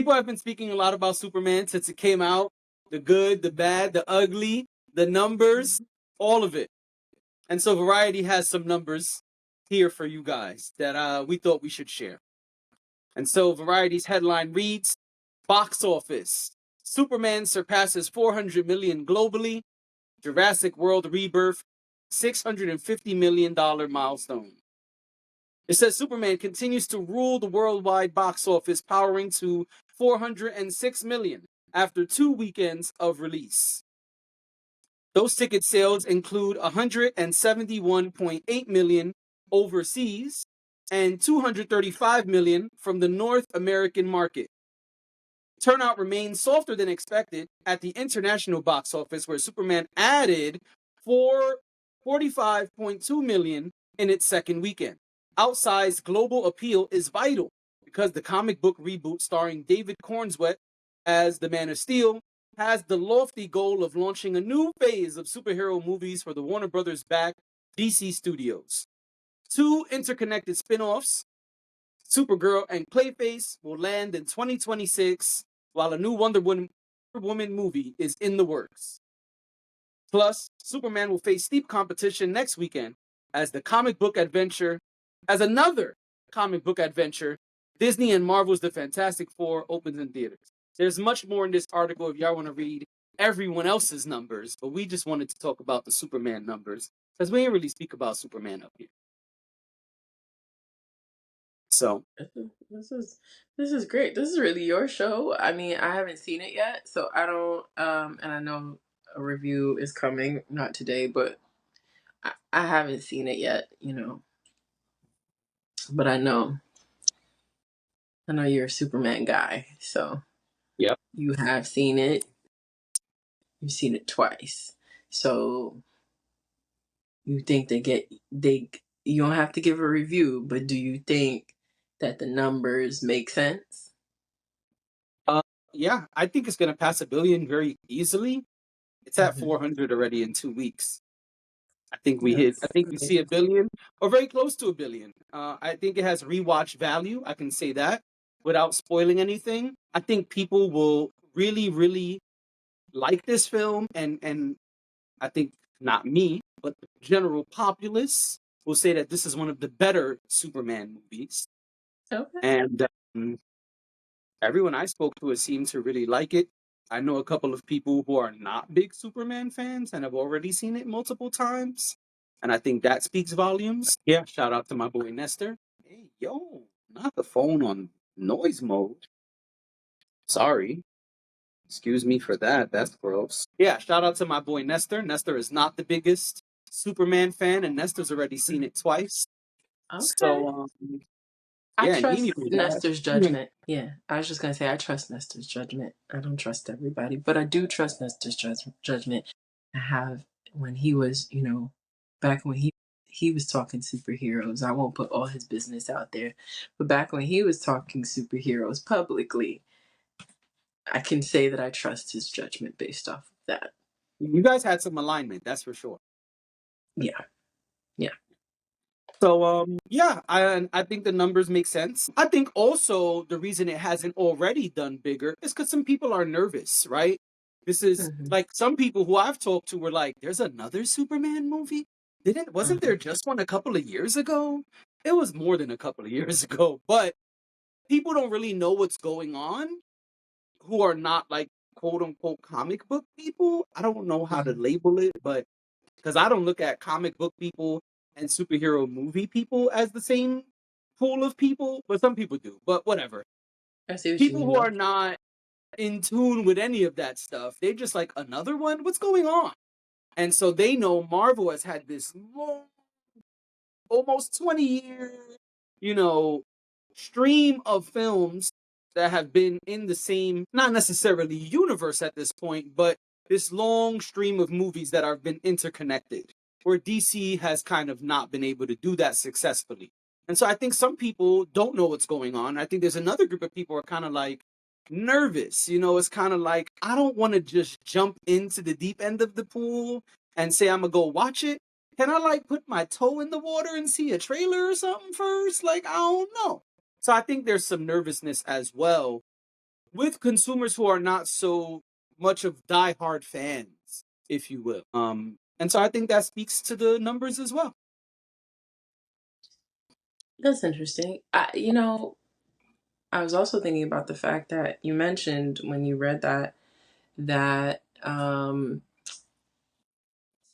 People have been speaking a lot about Superman since it came out. The good, the bad, the ugly, the numbers, all of it. And so Variety has some numbers here for you guys that we thought we should share. And so Variety's headline reads, Box Office. Superman surpasses 400 million globally. Jurassic World Rebirth, $650 million milestone. It says Superman continues to rule the worldwide box office, powering to 406 million after 2 weekends of release. Those ticket sales include 171.8 million overseas and 235 million from the North American market. Turnout remains softer than expected at the international box office, where Superman added 45.2 million in its second weekend. Outsized global appeal is vital because the comic book reboot starring David Cornswet as the Man of Steel has the lofty goal of launching a new phase of superhero movies for the Warner Brothers-backed DC Studios. 2 interconnected spin-offs, Supergirl and Clayface, will land in 2026, while a new Wonder Woman movie is in the works. Plus, Superman will face steep competition next weekend as another comic book adventure, Disney and Marvel's The Fantastic Four opens in theaters. There's much more in this article if y'all want to read everyone else's numbers, but we just wanted to talk about the Superman numbers because we didn't really speak about Superman up here. So this is great. This is really your show. I mean, I haven't seen it yet, so I don't. And I know a review is coming, not today, but I haven't seen it yet. But I know you're a Superman guy, so yep. You have seen it. You've seen it twice, so you think you don't have to give a review, but do you think that the numbers make sense? Yeah, I think it's going to pass 1 billion very easily. It's at 400 already in 2 weeks. I think we see 1 billion or very close to 1 billion. I think it has rewatch value. I can say that without spoiling anything. I think people will really, really like this film, and I think not me, but the general populace will say that this is one of the better Superman movies. Okay. And everyone I spoke to seemed to really like it. I know a couple of people who are not big Superman fans and have already seen it multiple times. And I think that speaks volumes. Yeah, shout out to my boy Nestor. Hey, yo, not the phone on noise mode. Sorry. Excuse me for that. That's gross. Yeah, shout out to my boy Nestor. Nestor is not the biggest Superman fan, and Nestor's already seen it twice. Okay. So, I yeah, trust Nestor's judgment. Yeah, I was just gonna say I trust Nestor's judgment. I don't trust everybody, but I do trust Nestor's judgment. I have when he was, back when he was talking superheroes. I won't put all his business out there, but back when he was talking superheroes publicly, I can say that I trust his judgment based off of that. You guys had some alignment, that's for sure. Yeah. So, yeah, I think the numbers make sense. I think also the reason it hasn't already done bigger is because some people are nervous, right? This is like some people who I've talked to were like, "There's another Superman movie? Wasn't there just one a couple of years ago?" It was more than a couple of years ago, but people don't really know what's going on who are not like quote unquote comic book people. I don't know how to label it, but because I don't look at comic book people and superhero movie people as the same pool of people, but some people do. But whatever. I see what People you mean. who are not in tune with any of that stuff, they're just like, another one? What's going on? And so they know Marvel has had this long, almost 20-year, stream of films that have been in the same, not necessarily universe at this point, but this long stream of movies that have been interconnected, where DC has kind of not been able to do that successfully. And so I think some people don't know what's going on. I think there's another group of people who are kind of like nervous. It's kind of like, I don't want to just jump into the deep end of the pool and say I'm going to go watch it. Can I like put my toe in the water and see a trailer or something first? Like, I don't know. So I think there's some nervousness as well with consumers who are not so much of diehard fans, if you will. And so I think that speaks to the numbers as well. That's interesting. I was also thinking about the fact that you mentioned when you read that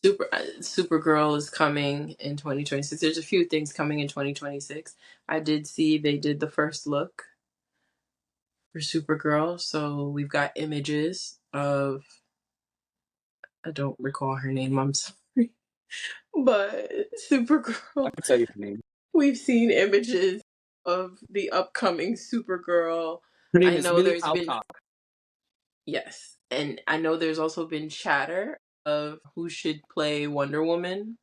Supergirl is coming in 2026. There's a few things coming in 2026. I did see they did the first look for Supergirl, so we've got images of, I don't recall her name, I'm sorry, but I Supergirl. can tell you the name. We've seen images of the upcoming Supergirl. Her name I is know Millie there's been, Alcock. yes, and I know there's also been chatter of who should play Wonder Woman.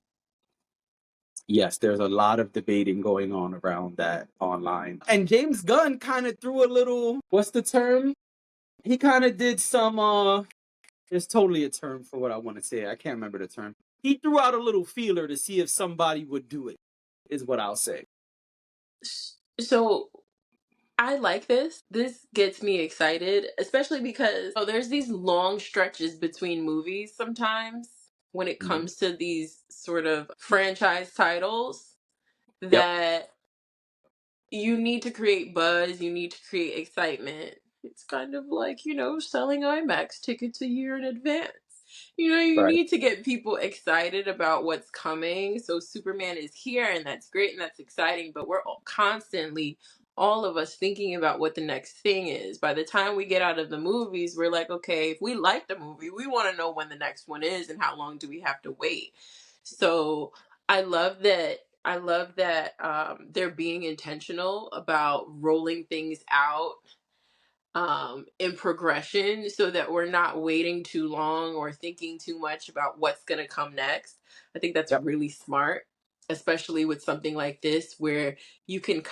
Yes, there's a lot of debating going on around that online. And James Gunn kind of threw a little, what's the term? He kind of did some there's totally a term for what I want to say. I can't remember the term. He threw out a little feeler to see if somebody would do it, is what I'll say. So I like this. This gets me excited, especially because there's these long stretches between movies sometimes when it Mhm. comes to these sort of franchise titles Yep. that you need to create buzz, you need to create excitement. It's kind of like, selling IMAX tickets a year in advance. You Right. need to get people excited about what's coming. So Superman is here, and that's great and that's exciting, but we're constantly, all of us, thinking about what the next thing is. By the time we get out of the movies, we're like, okay, if we like the movie, we want to know when the next one is and how long do we have to wait. So I love that. They're being intentional about rolling things out in progression so that we're not waiting too long or thinking too much about what's going to come next. I think that's Yep. really smart, especially with something like this where you can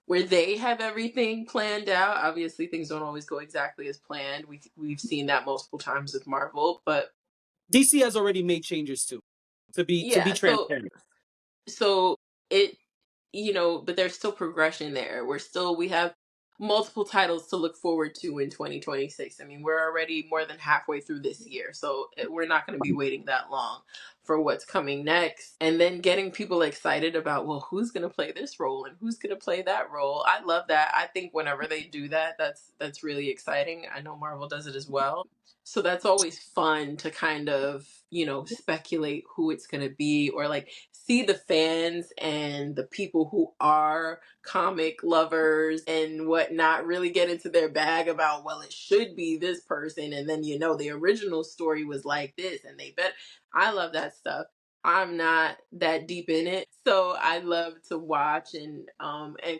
where they have everything planned out. Obviously, things don't always go exactly as planned. We've seen that multiple times with Marvel, but DC has already made changes too, to be yeah, transparent. so it but there's still progression there. We have multiple titles to look forward to in 2026. I mean, we're already more than halfway through this year, so we're not going to be waiting that long for what's coming next. And then getting people excited about, well, who's going to play this role and who's going to play that role. I love that. I think whenever they do that, that's really exciting. I know Marvel does it as well. So that's always fun to kind of, speculate who it's going to be, or like see the fans and the people who are comic lovers and whatnot really get into their bag about, well, it should be this person. And then, the original story was like this and I love that stuff. I'm not that deep in it, so I love to watch and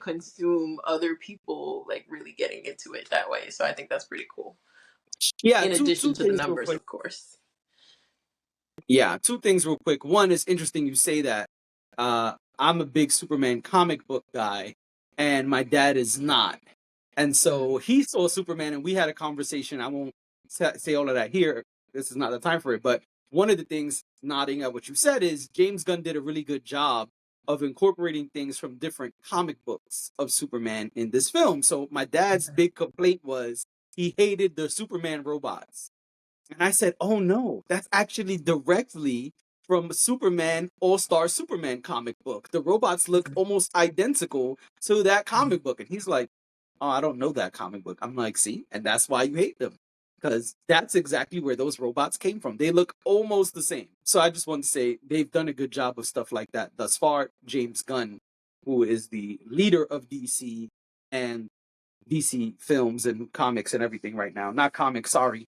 consume other people like really getting into it that way. So I think that's pretty cool. Yeah, In two addition to the things real numbers, quick. of course. Yeah, two things real quick. One is interesting you say that. I'm a big Superman comic book guy, and my dad is not. And so he saw Superman, and we had a conversation. I won't say all of that here. This is not the time for it. But one of the things, nodding at what you said, is James Gunn did a really good job of incorporating things from different comic books of Superman in this film. So my dad's big complaint was he hated the Superman robots. And I said, oh no, that's actually directly from Superman All-Star Superman comic book. The robots look almost identical to that comic book. And he's like, oh, I don't know that comic book. I'm like, see, and that's why you hate them. Because that's exactly where those robots came from. They look almost the same. So I just want to say they've done a good job of stuff like that thus far. James Gunn, who is the leader of DC and DC films and comics and everything right now. Not comics, sorry,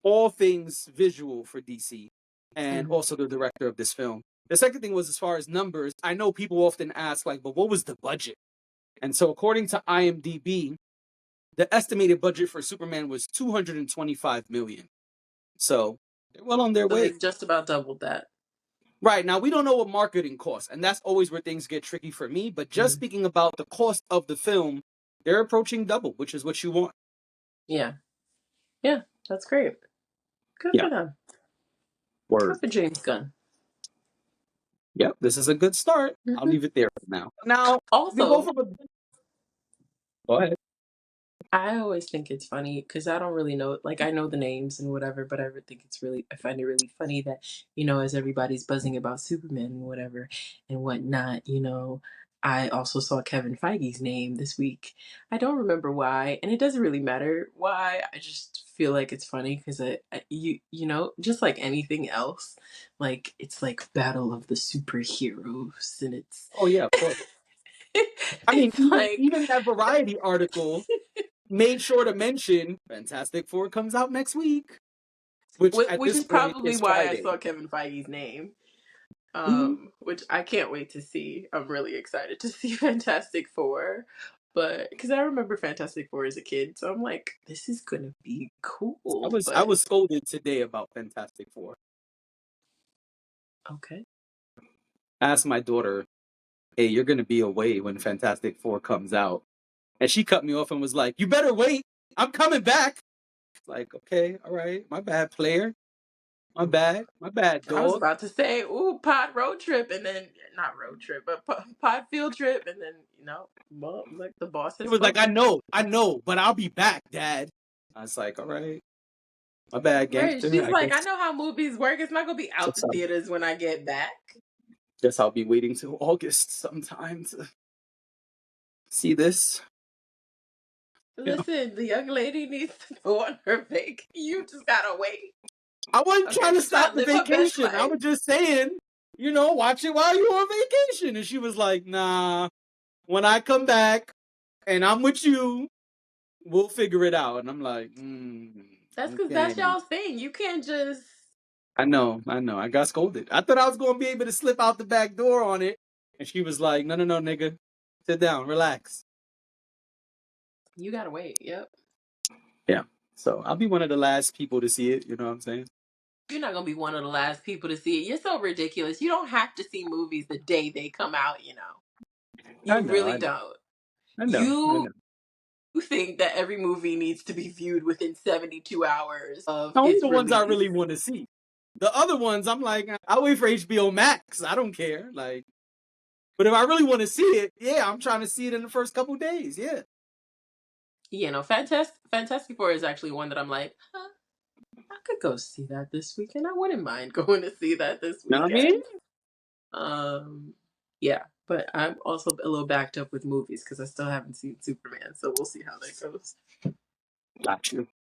all things visual for DC, and Mhm. also the director of this film. The second thing was, as far as numbers, I know people often ask, like, but what was the budget? And so, according to IMDb, the estimated budget for Superman was 225 million. So they're well on their So way. they just about doubled that. Right now, we don't know what marketing costs, and that's always where things get tricky for me. But just Mhm. speaking about the cost of the film, they're approaching double, which is what you want. Yeah. Yeah, that's great. Good Yeah, for them. Good word. for James Gunn. Yep, this is a good start. I'll Mhm. leave it there for now. Now we go Also, from a. Go ahead. I always think it's funny because I don't really know, like I know the names and whatever, but I find it really funny that, as everybody's buzzing about Superman and whatever and whatnot, I also saw Kevin Feige's name this week. I don't remember why, and it doesn't really matter why. I just feel like it's funny because just like anything else, like it's like Battle of the Superheroes, and it's Oh yeah, of course. I mean, it's even like even that Variety article made sure to mention Fantastic Four comes out next week, which at which this is point probably is why I Friday. saw Kevin Feige's name. Mhm. Which I can't wait to see. I'm really excited to see Fantastic Four, but because I remember Fantastic Four as a kid, so I'm like, this is gonna be I cool. was I But was scolded today about Fantastic Four. okay, I asked my daughter, "Hey, you're gonna be away when Fantastic Four comes out," and she cut me off and was like, "You better wait. I'm coming back." Like, okay, all right, my bad, player. My bad, I was dog. about to say, ooh, pod road trip, and then not road trip, but pod field trip, and then well, like the boss It has was like, spoken. I know, but I'll be back, Dad. I was like, all right, my bad, Right? gangster. She's I like, I guess, know how movies work. It's not gonna be out guess the theaters when I get back. I'll be waiting till August sometime to see this. Yeah. Listen, the young lady needs to go on her vac. You just gotta wait. I wasn't Okay, trying to she's trying stop to the live her best vacation. I life. was just saying, watch it while you're on vacation. And she was like, nah, when I come back and I'm with you, we'll figure it out. And I'm like, That's because okay. that's y'all's thing. You can't just. I know. I got scolded. I thought I was going to be able to slip out the back door on it. And she was like, no, nigga. Sit down, relax. You gotta wait. Yep. Yeah. So I'll be one of the last people to see it. You know what I'm saying? You're not gonna be one of the last people to see it. You're so ridiculous. You don't have to see movies the day they come out. I You know. really don't. I You know. think that every movie needs to be viewed within 72 hours of Only its the ones I release. really want to see. The other ones, I'm like, I'll wait for HBO Max. I don't care. Like, but if I really want to see it, yeah, I'm trying to see it in the first couple days. Yeah. Fantastic Four is actually one that I'm like, huh, I could go see that this weekend. I wouldn't mind going to see that this Know what I mean? weekend. Yeah, but I'm also a little backed up with movies because I still haven't seen Superman, so we'll see how that goes. Got you.